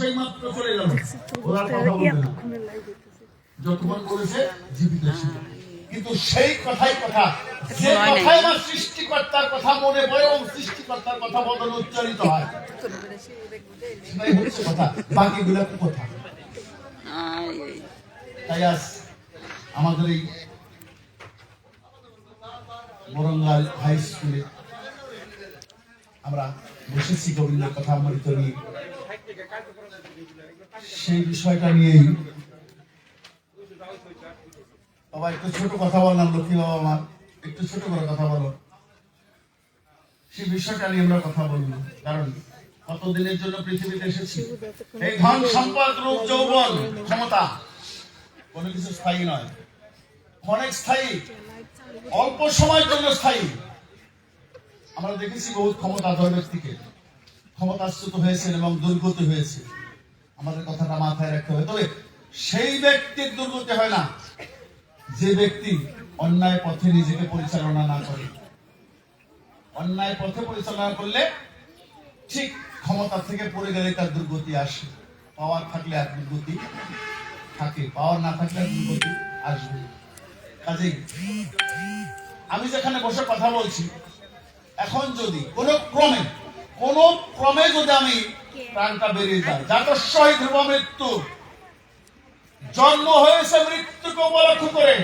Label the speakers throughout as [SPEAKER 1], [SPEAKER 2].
[SPEAKER 1] বসেই মাত্র চলে গেল, ওরা কথা বলবে না, যতক্ষণ বলেছে জীবিত ছিল। কিন্তু সেই কথাই কথা, যে কথাই আমার সৃষ্টিকর্তার কথা মনে পড়ে এবং সৃষ্টিকর্তার কথা বদল উচ্চারিত হয়, সেটাই হচ্ছে কথা, বাকিগুলো কথা। তাই আজ আমাদের এই বরঙ্গাল হাই স্কুলে আমরা বসেছি গোবিন্দের কথা অমৃত নিয়ে। সেই বিষয়টা নিয়েই বাবা একটু ছোট কথা বললাম, লক্ষ্মী বাবা আমার একটু ছোট করে কথা বলো, সেই বিষয়টা নিয়ে আমরা কথা বলবো। কারণ কতদিনের জন্য পৃথিবীতে এসেছি, এই ধন সম্পদ রূপ যৌবন ক্ষমতা কোনো কিছু স্থায়ী নয়, অনেক স্থায়ী, অল্প সময়ের জন্য স্থায়ী। আমরা দেখেছি বহুত ক্ষমতাধর ব্যক্তিকে ক্ষমতাচ্যুত হয়েছেন এবং দুর্গতি হয়েছে, আমাদের কথাটা মাথায় রাখতে হবে। তবে সেই ব্যক্তির দুর্গতি হয় না যে ব্যক্তি অন্যায় পথে নিজেকে পরিচালনা না করে। অন্যায় পথে পরিচালনা করলে ঠিক ক্ষমতা থেকে পড়ে গেলে তার দুর্গতি আসে। পাওয়ার থাকলে আর দুর্গতি থাকে, পাওয়ার না থাকলে আর দুর্গতি আসবে। কাজেই আমি যেখানে বসে কথা বলছি, এখন যদি কোনো ক্রমে যদি আমি প্রাণটা বেরিয়ে যায়, জাতস্বই ধ্রুব মৃত্যু, জন্ম হয়েছে মৃত্যুকে উপলক্ষ করে,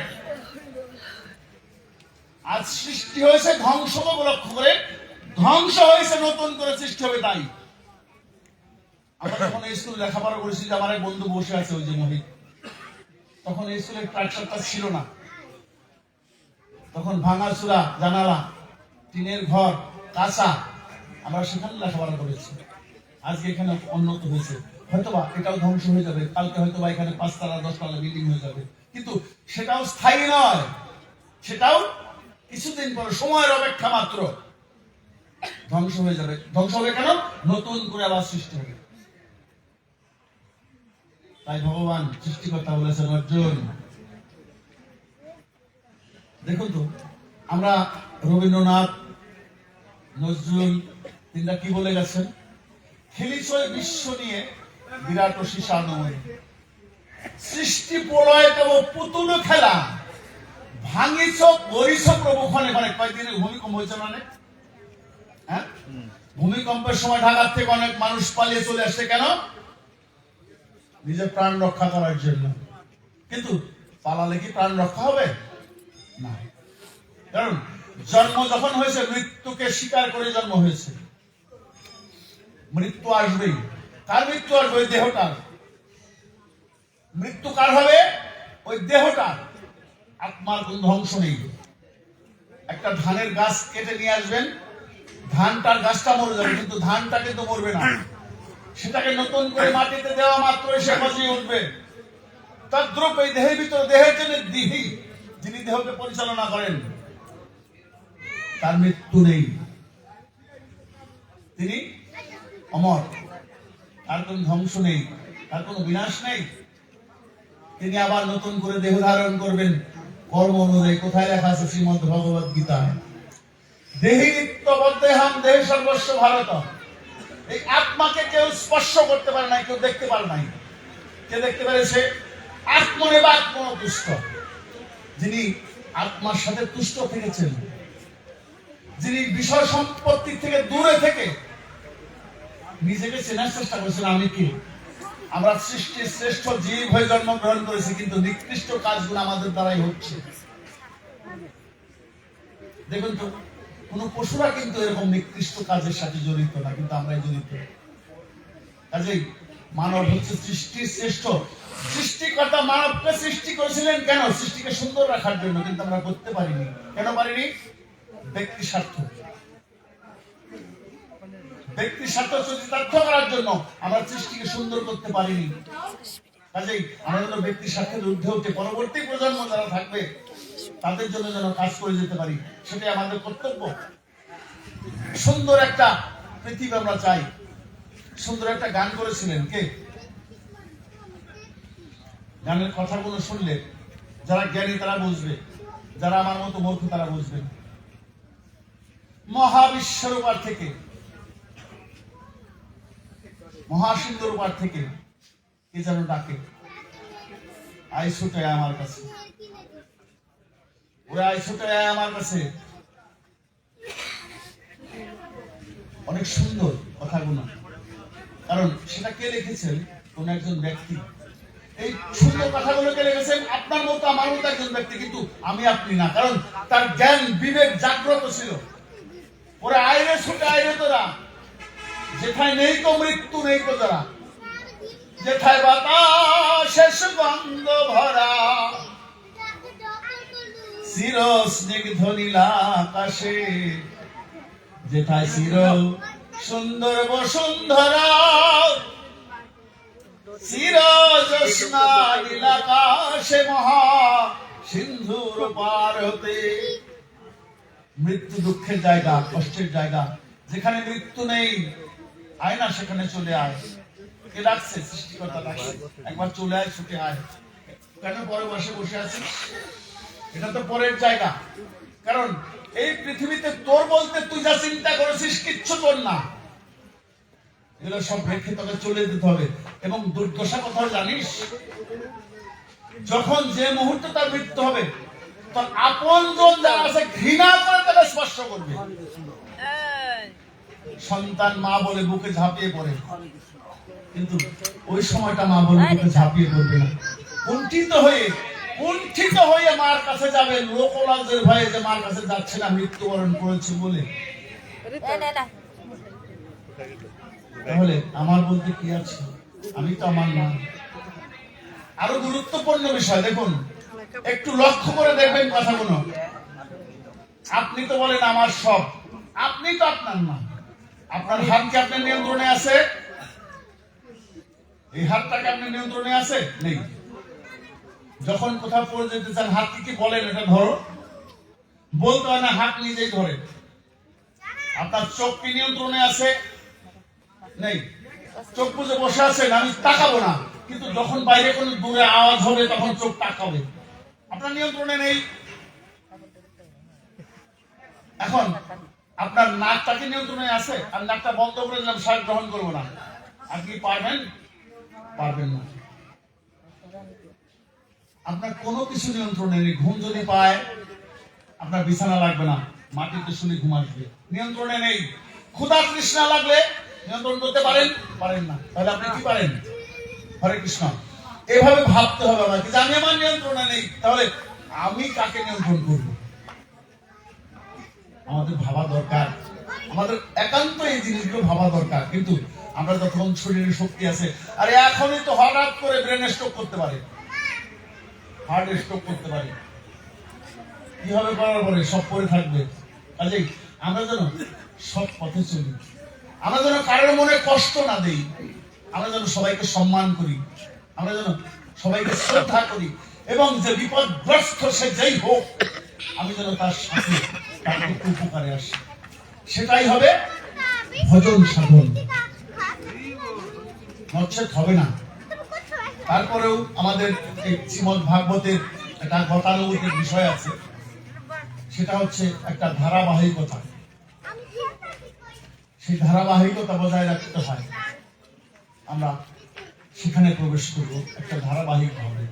[SPEAKER 1] আজ সৃষ্টি হয়েছে ধ্বংসকে উপলক্ষ করে, ধ্বংস হয়েছে নতুন করে সৃষ্টি হবে। তাই আমরা যখন এই স্কুল লেখাপড়া করেছি, যে আমার এক বন্ধু বসে আছে ওই যে মহিত, তখন এই স্কুলের স্ট্রাকচারটা ছিল না, তখন ভাঙা চূড়া জানালা, টিনের ঘর, কাঁচা, আমরা সেখানে লেখাপড়া করেছি। আজকে এখানে উন্নত হয়েছে, হয়তোবা এটাও ধ্বংস হয়ে যাবে, কালকে হয়তোবা এখানে 5 তলা 10 তলা বিল্ডিং হয়ে যাবে, কিন্তু সেটাও স্থায়ী নয়, সেটাও কিছুদিন পরে সময়ের অপেক্ষা মাত্র ধ্বংস হয়ে যাবে। ধ্বংস হবে কেন? নতুন করে আবার সৃষ্টি হবে। তাই ভগবান সৃষ্টিকর্তা বলেছেন অর্জুন, দেখুন তো আমরা রবীন্দ্রনাথ, নজরুল তিনটা কি বলে গেছেন, খেলিছয় বিশ্ব নিয়ে বিরাট শিশানয়, সৃষ্টি প্রলয় তব পুতুল খেলা, ভাঙিছ গরিছ প্রভুক্ষণে। মানে কয়েকদিনের ভূমিকম্প হয়েছে, মানে হ্যাঁ, ভূমিকম্পের সময় ঢাকার থেকে অনেক মানুষ পালিয়ে চলে আসছে, কেন? নিজের প্রাণ রক্ষা করার জন্য। কিন্তু পালালে কি প্রাণ রক্ষা হবে না? কারণ জন্ম যখন হয়েছে, মৃত্যুকে স্বীকার করে জন্ম হয়েছে, মৃত্যু আসবেই। কার মৃত্যু আসবে? ওই দেহটার মৃত্যু। কার হবে? ওই দেহটার। আত্মার কোন ধ্বংস নেই। একটা ধানের গাছ কেটে নিয়ে আসবেন, ধানটার গাছটা মরে যাবে, কিন্তু ধানটা কিন্তু মরবে না, সেটাকে নতুন করে মাটিতে দেওয়া মাত্রই সে গজিয়ে উঠবে। তদ্রূপ এই দেহের ভিতরে, দেহের জন্য দিহি, যিনি দেহকে পরিচালনা করেন, তার মৃত্যু নেই, তিনি অমর, তার কোন ধ্বংস নেই, তার কোন বিনাশ নেই। তিনি আবার নতুন করে দেহ ধারণ করবেন কর্ম অনুযায়ী। কোথায় লেখা আছে? শ্রীমদ্ ভগবত গীতায়, দেহি নিত্যবদ্ধেহাম দেহে সর্বস্ব ভারত। এই আত্মাকে কেউ স্পর্শ করতে পারে নাই, কেউ দেখতে পারে নাই। কে দেখতে পেরেছে? আত্মনে বা আত্মতুষ্ট, যিনি আত্মার সাথে তুষ্ট থেকেছেন, যিনি বিষয় সম্পত্তি থেকে দূরে থেকে নিজেকে চেনার চেষ্টা করেছেন, আমি কি। আমরা সৃষ্টির শ্রেষ্ঠ জীব হয়ে জন্মগ্রহণ করেছি, কিন্তু নিকৃষ্ট কাজগুলো আমাদের দ্বারাই হচ্ছে। দেখুন তো, কোন পশুরা কিন্তু এরকম নিকৃষ্ট কাজের সাথে জড়িত না, কিন্তু আমরাই জড়িত। কাজেই মানব হচ্ছে সৃষ্টির শ্রেষ্ঠ। সৃষ্টিকর্তা মানবকে সৃষ্টি করেছিলেন কেন? সৃষ্টিকে সুন্দর রাখার জন্য, কিন্তু আমরা করতে পারিনি। কেন পারিনি? ব্যক্তি স্বার্থ, ব্যক্তি স্বার্থ চরিতার্থ করার জন্য আমরা সৃষ্টিকে সুন্দর করতে পারিনি। কাজেই আমরা যেন ব্যক্তি স্বার্থের ঊর্ধ্বে উঠে পরবর্তী প্রজন্ম যারা থাকবে তাদের জন্য যেন কাজ করে যেতে পারি, সেটাই আমাদের কর্তব্য। সুন্দর একটা পৃথিবী আমরা চাই। সুন্দর একটা গান করেছিলেন কে? গানের কথাগুলো শুনলে যারা জ্ঞানী তারা বুঝবে, যারা আমার মতো মূর্খ তারা বুঝবেন। মহাবিশ্বরূপার থেকে মহাসিন্ধুর পার থেকে কে যেন ডাকে, আয় ছুটে আয় আমার কাছে, ওরা আয় ছুটে আয় আমার কাছে। অনেক সুন্দর কথাগুলো, কারণ সেটা কে লিখেছেন? কোন একজন ব্যক্তি। এই সুন্দর কথাগুলো কে লিখেছেন? আপনার মতো আমার মতো একজন ব্যক্তি, কিন্তু আমি আপনি না, কারণ তার জ্ঞান বিবেক জাগ্রত ছিল। ওরা আইরে ছুটে আইরে তোরা, যেথায় নেই তো মৃত্যু নেই তো যারা, যেথায় বাতাসের সুগন্ধ ভরা, চির স্নিগ্ধ নীলা আকাশে, যেথায় চির সুন্দর বসুন্ধরা, চির জ্যোৎস্না নীলাকাশে মহা সিন্ধুর পার হতে। মৃত্যু দুঃখের জায়গা, কষ্টের জায়গা, যেখানে মৃত্যু নেই, আয় না সেখানে চলে আয়। কে ডাকছে? সৃষ্টিকর্তা ডাকছে, একবার চলে আয়, ছুটে আয়। কেন পরে বসে বসে আছিস? এটা তো পরের জায়গা, কারণ এই পৃথিবীতে তোর বলতে তুই যা চিন্তা করেছিস কিচ্ছু তোর না, এগুলো সব রেখে তোকে চলে যেতে হবে। এবং দুর্দশা কথা জানিস, যখন যে মুহূর্তে তার মৃত্যু হবে, তোর আপন জন যারা আছে ঘৃণা করে তাকে স্পর্শ করবে। সন্তান মা বলে বুকে ঝাঁপিয়ে পড়ে, কিন্তু ওই সময়টা মা বলে বুকে ঝাঁপিয়ে পড়বে না, কুণ্ঠিত হয়ে মার কাছে যাবে, লোকলাজের ভয়ে যে মার কাছে যাচ্ছে না মৃত্যুবরণ করেছে বলে। তাহলে আমার বলতে কি আছে? আমি তো আমার মা। আরো গুরুত্বপূর্ণ বিষয় দেখুন, একটু লক্ষ্য করে দেখবেন কথাগুলো। আপনি তো বলেন আমার সব, আপনি তো আপনার মা। আপনার হাত কি আপনার নিয়ন্ত্রণে আছে? এই হাতটাকে আপনার নিয়ন্ত্রণে আছে? নেই। যখন কোথাও পড়ে যেতে চান, হাত কি বলেন এটা ধরো? বলতে হয় না, হাত নিজেই ধরে। আপনার চোখ কি নিয়ন্ত্রণে আছে? নেই। চোখ বুঝে বসে আছেন, আমি তাকাবো না, কিন্তু যখন বাইরে কোনো দূরে আওয়াজ হবে তখন চোখ তাকাবে, আপনার নিয়ন্ত্রণে নেই। এখন আপনার নাকটাকে নিয়ন্ত্রণে আছে, আর নাকটা বন্ধ করে দিলাম, শ্বাস গ্রহণ করবো না, আপনি পারবেন? পারবেন না। আপনার কোনো কিছু নিয়ন্ত্রণে নেই। ঘুম যদি পায়, আপনার বিছানা লাগবে না, মাটিতে শুনে ঘুম আসবে, নিয়ন্ত্রণে নেই। ক্ষুধা তৃষ্ণা লাগলে নিয়ন্ত্রণ করতে পারেন? পারেন না। তাহলে আপনি কি পারেন? হরে কৃষ্ণ। এভাবে ভাবতে হবে আমাকে যে আমি আমার নিয়ন্ত্রণে নেই, তাহলে আমি কাকে নিয়ন্ত্রণ করব? আমাদের ভাবা দরকার, আমাদের একান্ত এই জিনিসগুলো ভাবা দরকার। কিন্তু আমরা যখন শরীরে শক্তি আছে, আরে এখনই তো হঠাৎ করে ব্রেন স্ট্রোক করতে পারে, হার্ট স্ট্রোক করতে পারে, কি হবে করার পরে? সব পরে থাকবে। কাজেই আমরা যেন সৎ পথে চলি, আমরা যেন কারোর মনে কষ্ট না দেই, আমরা যেন সবাইকে সম্মান করি, আমরা যেন সবাইকে শ্রদ্ধা করি, এবং যে বিপদগ্রস্ত সে যেই হোক, আমি যেন তার সাথে তার একটু উপকারে আসি। সেটাই হবে ভজন সাধন, নচেত হবে না। তারপরেও আমাদের এই শ্রীমদ্ ভাগবতের একটা গতানুগতিক বিষয় আছে, সেটা হচ্ছে একটা ধারাবাহিকতা। সেই ধারাবাহিকতা বজায় রাখতে হয়। আমরা সেখানে প্রবেশ করব একটা ধারাবাহিক ভাবে।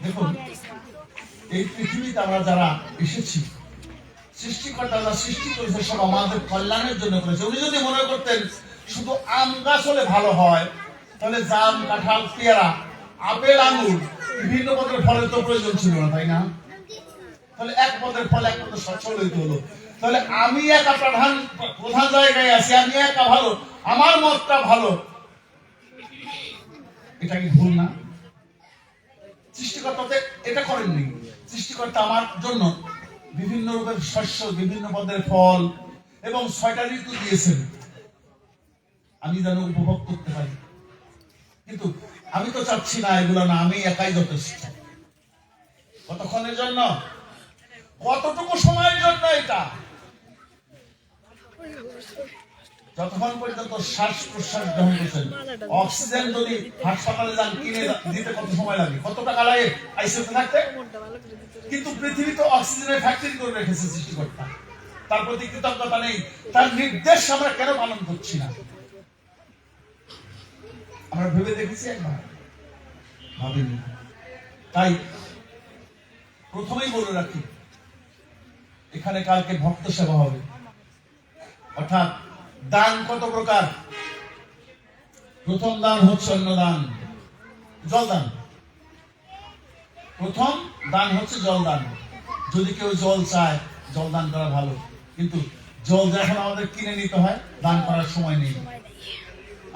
[SPEAKER 1] দেখুন, এই পৃথিবীতে আমরা যারা এসেছি, সৃষ্টিকর্তা যা সৃষ্টি করেছে সব আমাদের কল্যাণের জন্য করেছে। উনি যদি মনে করতেন শুধু আম গাছ হলে ভালো হয়, তাহলে জাম, কাঁঠাল, পেয়ারা, আপেল, আঙুর, বিভিন্ন পদের ফলের তো প্রয়োজন ছিল না, তাই না? তাহলে এক পদের ফল এক পদের সচ্ছল হইতে হলো। তাহলে আমি একা প্রধান জায়গায় আছি, আমি একা ভালো, আমার মতটা ভালো, এটা কি ভুল না? সৃষ্টিকর্তা এটা করেননি। সৃষ্টিকর্তা আমার জন্য বিভিন্ন রূপের শস্য, বিভিন্ন পদের ফল এবং 6টা ঋতু দিয়েছেন, আমি যেন উপভোগ করতে পারি। কিন্তু আমি তো চাচ্ছি না এগুলো, না, আমি একাই যথেষ্ট। কতক্ষণের জন্য? কতটুকু সময়ের জন্য? এটা যতক্ষণ পর্যন্ত শ্বাস প্রশ্বাস গ্রহণ করছেন। অক্সিজেন যদি হাসপাতালে যান কিনে দিতে কত সময় লাগে? কত টাকা লাগে আইসিইউতে থাকতে? কিন্তু পৃথিবীতে অক্সিজেনের ফ্যাক্টরি করে রেখেছে সৃষ্টিকর্তা, তার প্রতি কৃতজ্ঞতা নেই। তার নির্দেশ আমরা কেন পালন করছি না? আমরা ভেবে দেখেছি একবার? ভাবিনি। তাই প্রথমেই বলে রাখি, এখানে কালকে ভক্ত সেবা হবে, অর্থাৎ দান কত প্রকার। প্রথম দান হচ্ছে অন্নদান, জলদান। প্রথম দান হচ্ছে জলদান। যদি কেউ জল চায়, জল দান করা ভালো, কিন্তু জল যখন আমাদের কিনে নিতে হয়, দান করার সময় নেই।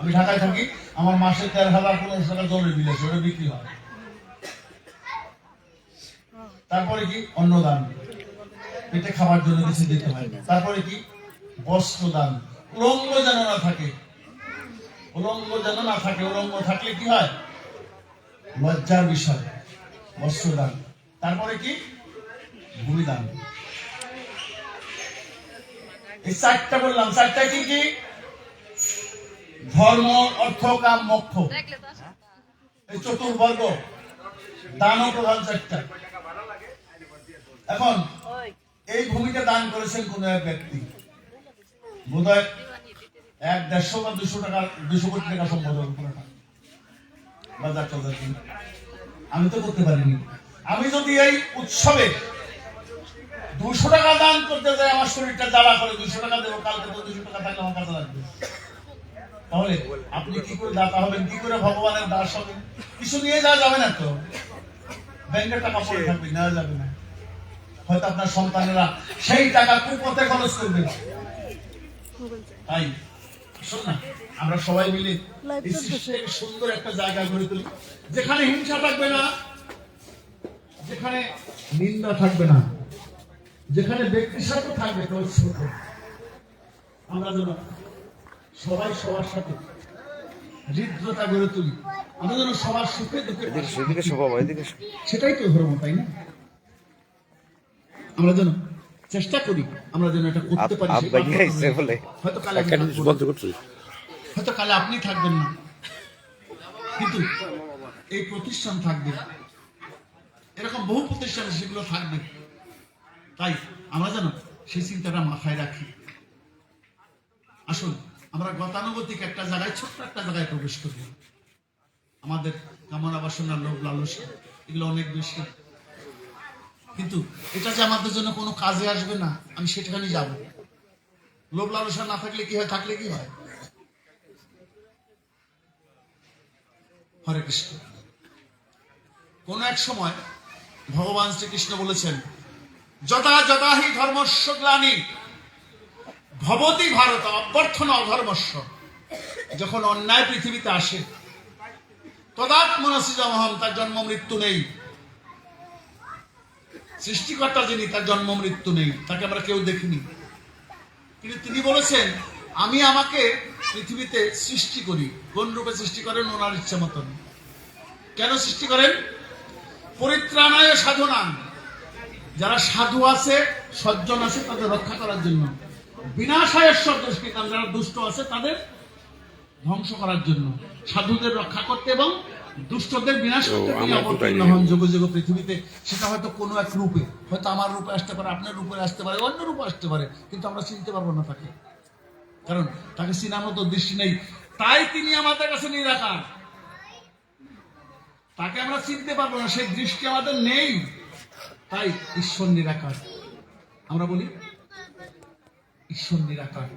[SPEAKER 1] আমি ঢাকায় থাকি, আমার মাসে 13,000-1500 টাকা জলের বিল আছে, ওটা বিক্রি হয়। তারপরে কি? অন্নদান, পেটে খাবার জন্য কিছু দিতে হয়। তারপরে কি? বস্ত্রদান, উলঙ্গ যেন না থাকে, উলঙ্গ যেন না থাকে। উলঙ্গ থাকলে কি হয়? লজ্জার বিষয়, বস্ত্রদান। তারপরে কি? ভূমিদান। এই চারটা বললাম। চারটা কি কি? ধর্ম, অর্থ, কাম, মোক্ষ। এই চতুর্বর্গ দানও প্রধান চারটা। এখন এই ভূমিকা দান করেছেন কোন এক ব্যক্তি, বোধহয় 100-150 বা 200 টাকা, 200 কোটি টাকা সম্বোধন করে না, বাজার চলার জন্য। আমি তো করতে পারিনি। আমি যদি এই উৎসবে 200 টাকা দান করতে যাই, আমার শরীরটা জ্বালা করে। 200 টাকা দেবো, কালকে তো 200 টাকা থাকলে আমার কাছে লাগবে। তাহলে আপনি কি করে দাতা হবেন? কি করে ভগবানের দাস হবেন? কিছু নিয়ে যাওয়া যাবে না তো, ব্যাংকের টাকা পড়ে থাকবে, নেওয়া যাবে না। হয়তো আপনার সন্তানেরা সেই টাকা কুপথে খরচ করবে। তাই শোন না, আমরা সবাই মিলে এই সৃষ্টির সুন্দর একটা জায়গা গড়ে তুলি, যেখানে হিংসা থাকবে না, যেখানে নিন্দা থাকবে না, যেখানে ব্যক্তি স্বার্থ থাকবে। আমরা যেন সবাই সবার সাথে হৃদ্রতা গড়ে তুলি, আমরা যেন সবার সুখে দুঃখে, সেটাই তো ধর্ম, তাই না? আমরা যেন চেষ্টা করি, আমরা যেন এটা করতে পারি। হয়তো কালে আপনি থাকবেন না, কিন্তু এই প্রতিষ্ঠান থাকবে। এরকম বহু প্রতিষ্ঠান সেগুলো থাকবে। তাই আমরা যেন সেই চিন্তাটা মাথায় রাখি। আসুন আমরা গতানুগতিক একটা জায়গায়, ছোট্ট একটা জায়গায় প্রবেশ করব। আমাদের কামনা বাসনা, লোভ লালসা এগুলো অনেক বেশি, কিন্তু এটা যে আমাদের জন্য কোনো কাজে আসবে না, আমি সেখানে যাব। লোভ লালসা না থাকলে কি হয়? থাকলে কি হয়? হরে কৃষ্ণ। কোন এক সময় ভগবান শ্রীকৃষ্ণ বলেছেন, যথা যথা হি ধর্মস্য গ্লানি ভবতি ভারত অভ্যর্থনা অধর্মস্য। যখন অন্যায় পৃথিবীতে আসে, তদাত্মনসিজমহম, তার জন্ম মৃত্যু নেই। সৃষ্টিকর্তা যিনি, তার জন্ম মৃত্যু নেই, তাকে আমরা কেউ দেখিনি। কিন্তু তিনি বলেছেন, আমি আমাকে পৃথিবীতে সৃষ্টি করি। কোন রূপে সৃষ্টি করেন? ওনার ইচ্ছা মতন। কেন সৃষ্টি করেন? পরিত্রাণায় সাধনাং, যারা সাধু আছে, সজ্জন আছে, তাদের রক্ষা করার জন্য। বিনাশায় দুষ্কৃতাম, যারা দুষ্ট আছে তাদের ধ্বংস করার জন্য। সাধুদের রক্ষা করতে এবং দুষ্টদের বিনাশ করতে তিনি অবতীর্ণ হন যুগে যুগে পৃথিবীতে। সেটা হয়তো কোনো এক রূপে, হয়তো আমার রূপে আসতে পারে, আপনার রূপে আসতে পারে, অন্য রূপে আসতে পারে, কিন্তু আমরা চিনতে পারবো না তাকে, কারণ তাকে চিনার মতো দৃষ্টি নেই। তাই তিনি আমাদের কাছে নিরাকার, তাকে আমরা চিনতে পারবো না, সেই দৃষ্টি আমাদের নেই। তাই ঈশ্বর নিরাকার। আমরা বলি ঈশ্বর নিরাকার,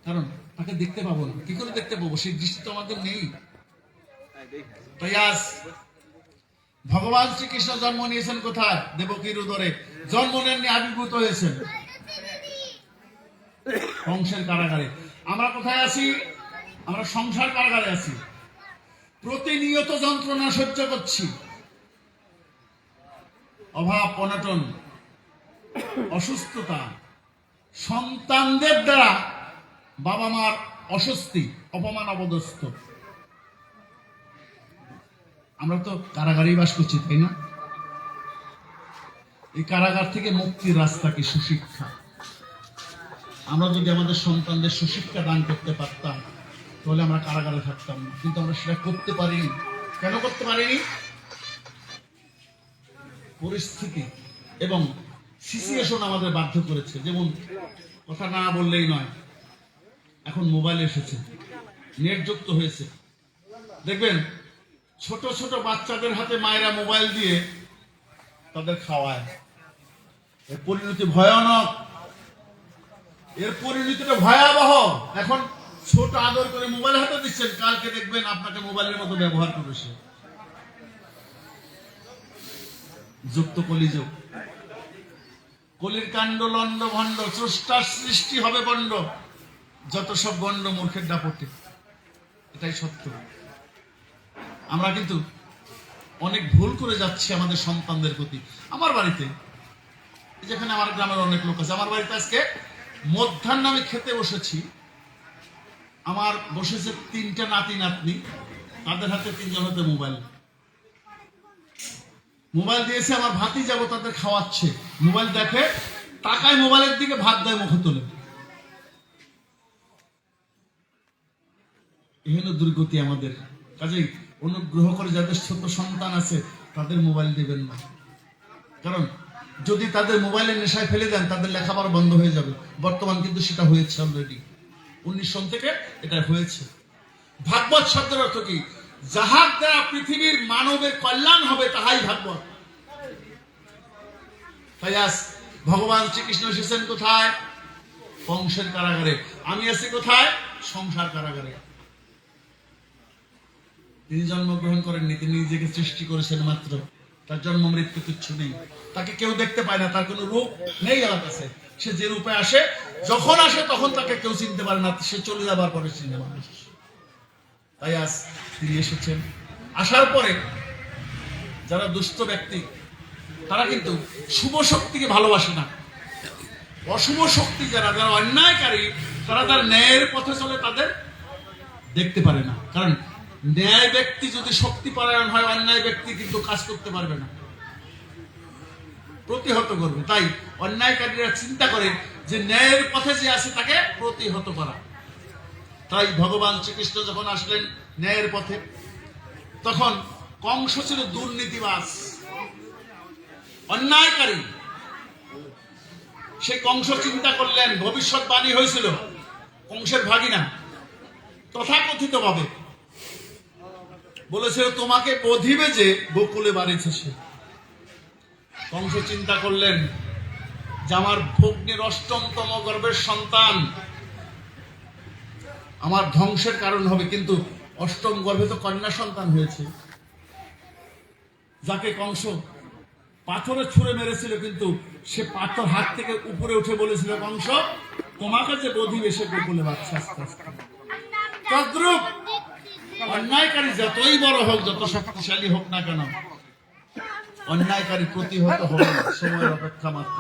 [SPEAKER 1] কারণ তাকে দেখতে পাবো না। কি করে দেখতে পাবো? সেই দৃষ্টি তো আমাদের নেই। তাই আজ ভগবান শ্রীকৃষ্ণ জন্ম নিয়েছেন কোথায়? দেবকীর উদরে। জন্ম নেননি, আবির্ভূত হয়েছেন কংসের কারাগারে। আমরা কোথায় আছি? আমরা সংসার কারাগারে আছি। প্রতিনিয়ত যন্ত্রণা সহ্য করছি, অভাব, অনটন, অসুস্থতা, সন্তানদের দ্বারা বাবা মার অস্বস্তি, অপমান, অপদস্থ। আমরা তো কারাগারেই বাস করছি, তাই না? এই কারাগার থেকে মুক্তির রাস্তা কি? সুশিক্ষা। আমরা যদি আমাদের সন্তানদের সুশিক্ষা দান করতে পারতাম, তাহলে আমরা কারাগারে থাকতাম না। কিন্তু আমরা সেটা করতে পারিনি। কেন করতে পারিনি? পরিস্থিতি এবং সিচুয়েশন আমাদের বাধ্য করেছে। যেমন, কথা না বললেই নয়, এখন মোবাইল এসেছে, নেট যুক্ত হয়েছে, দেখবেন ছোট ছোট বাচ্চাদের হাতে মায়েরা মোবাইল দিয়ে তাদের খাওয়ায়। এর পরিণতি ভয়ানক, এর পরিণতিটা ভয়াবহ। এখন ছোট আদর করে মোবাইল হাতে দিচ্ছেন, কালকে দেখবেন আপনাকে মোবাইলের মতো ব্যবহার করবে সে। যুক্ত কলিযুগ, কলির কাণ্ড লন্ড ভণ্ড, স্রষ্টার সৃষ্টি হবে বন্ড, যত সব গণ্ড মূর্খের দাপটে। এটাই সত্য। আমরা কিন্তু অনেক ভুল করে যাচ্ছি আমাদের সন্তানদের প্রতি। আমার বাড়িতে, যেখানে আমার গ্রামের অনেক লোক আছে, আমার বাড়িতে আজকে মধ্যাহ্ন আমি খেতে বসেছি, আমার বসেছে 3টে নাতি নাতনি, তাদের হাতে 3জন হাতে মোবাইল। মোবাইল দিয়েছে, আমার ভাতি যাবো তাদের খাওয়াচ্ছে, মোবাইল দেখে, টাকায় মোবাইলের দিকে ভাত দেয়, মুখে তোলে। এহেন দুর্গতি আমাদের। কাজেই অনুগ্রহ করে যাদের ছোট সন্তান আছে তাদের মোবাইল দিবেন না, কারণ যদি তাদের মোবাইলের নেশায় ফেলে দেন তাদের লেখাপড়া বন্ধ হয়ে যাবে। বর্তমান কিন্তু সেটা হয়েছে অলরেডি, 19 সন থেকে এটা হয়েছে। ভাগবত শব্দের অর্থ কি? যাহার দ্বারা পৃথিবীর মানবের কল্যাণ হবে তাহাই ভাগবত। তাই আজ ভগবান শ্রীকৃষ্ণ এসেছেন কোথায়? কংসের কারাগারে। আমি আছি কোথায়? সংসার কারাগারে। তিনি জন্মগ্রহণ করেননি, তিনি নিজেকে সৃষ্টি করেছেন মাত্র। তার জন্ম মৃত্যু কিচ্ছু নেই, তাকে কেউ দেখতে পায় না, তার কোনো রূপ নেই আমার কাছে। সে যে রূপে আসে, যখন আসে তখন তাকে কেউ চিনতে পারে না, সে চলে যাবার পরে চিনে মানুষ। তাই আজ তিনি এসেছেন। আসার পরে যারা দুষ্ট ব্যক্তি তারা কিন্তু শুভ শক্তিকে ভালোবাসে না। অশুভ শক্তি যারা, যারা অন্যায়কারী, তারা তার ন্যায়ের পথে চলে তাদের দেখতে পারে না। কারণ ন্যায় ব্যক্তি যদি শক্তি পরায়ণ হয়, অন্যায় ব্যক্তি কিন্তু কাজ করতে পারবে না, প্রতিহত করবে। তাই অন্যায়কারীরা চিন্তা করে যে ন্যায়ের পথে যে আছে তাকে প্রতিহত করা। তাই ভগবান শ্রীকৃষ্ণ যখন আসলেন ন্যায়ের পথে, তখন কংস ছিল দুর্নীতিবাজ, অন্যায়কারী। সেই কংস চিন্তা করলেন, ভবিষ্যৎবাণী হয়েছিল কংসের ভাগিনা তথাকথিত ভাবে বলেছিল তোমাকে বধিবে যে গোকুলে বাড়িছে সে। কংস চিন্তা করলেন যে আমার ভগ্নীর 8মতম গর্ভের সন্তান আমার ধ্বংসের কারণ হবে, কিন্তু 8ম গর্ভে তো কন্যা সন্তান হয়েছে, যাকে কংস পাথরে ছুঁড়ে মেরেছিল, কিন্তু সে পাথর হাত থেকে উপরে উঠে বলেছিল কংস তোমাকে যে বধিবে সে গোকুলে বাড়ছে আস্তে আস্তে। তদ্রূপ অন্যায়কারী যতই বড় হোক, যত শক্তিশালী হোক না কেন, অন্যায়কারী প্রতিহত হবে, সময়ের অপেক্ষা মাত্র।